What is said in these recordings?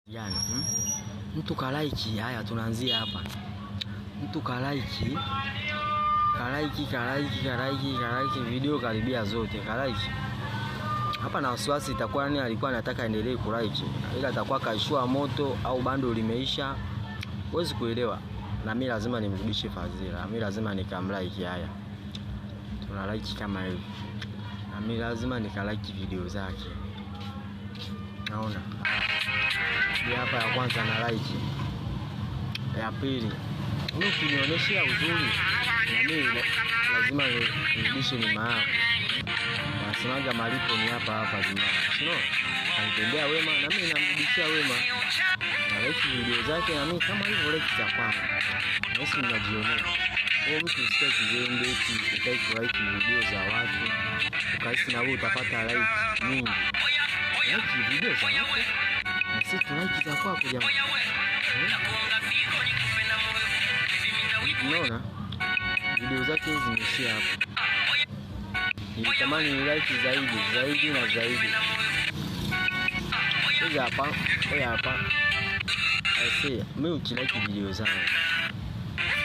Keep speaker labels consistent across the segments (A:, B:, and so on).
A: Yani, mtu kalaiki, haya tunaanzia hapa. Mtu kalaiki video karibia zote kalaiki. Hapa na wasiwasi itakuwa nani alikuwa anataka endelee kulaiki. Ila atakuwa kaishua moto au bando limeisha. Huwezi kuelewa. Na mimi lazima nimrudishe fadhila. Mimi lazima nikamlike haya. Tuna like kama hivi. Na mimi lazima nikalike video zake. Naona. Hapa ya kwanza na like. Ya pili, ukinionyesha uzuri na mimi lazima nirudishe nyuma yako. Nasemaga malipo ni hapa hapa duniani. Sio? Anitendea wema na mimi namrudishia wema. Na like video zake na mimi kama hivyo like za kwangu. Na hisi ninajionea. Kwa mtu usitaki kizembe utaki like video za watu. Ukahisi na wewe utapata like nyingi. Like video za watu. Sisi tulike za kwako jamani. Unaona? Video zake zimeishia hapo. Nilitamani ni like zaidi na zaidi. Hizi hapa, hapa. Aisee, mimi ukilike video zangu.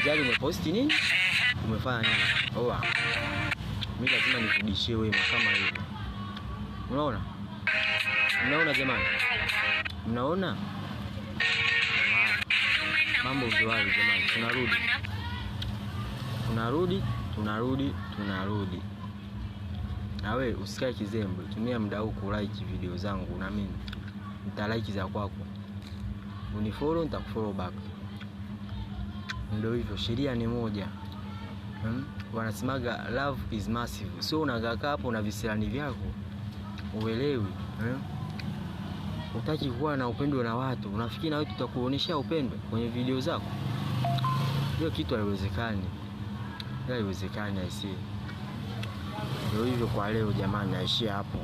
A: Jali umeposti nini? Umefanya nini? Oa. Mimi lazima nikurudishie wema kama hiyo. Unaona? Mnaona jamani? Mnaona? Mambo ndio hayo jamani. Tunarudi. Na wewe usikae kizembe. Tumia muda huu ku like video zangu na mimi nita like za kwako. Unifollow nitakufollow back. Ndio hivyo, sheria ni moja. Wanasemaga love is massive. So unakaa hapo na visirani vyako. Uelewi, Utaki kuwa na upendo na watu. Unafikiri na wewe tutakuonyesha upendo kwenye video zako? Hiyo kitu haiwezekani. Haiwezekani aisee. Ndio hivyo kwa leo jamani, naishia hapo.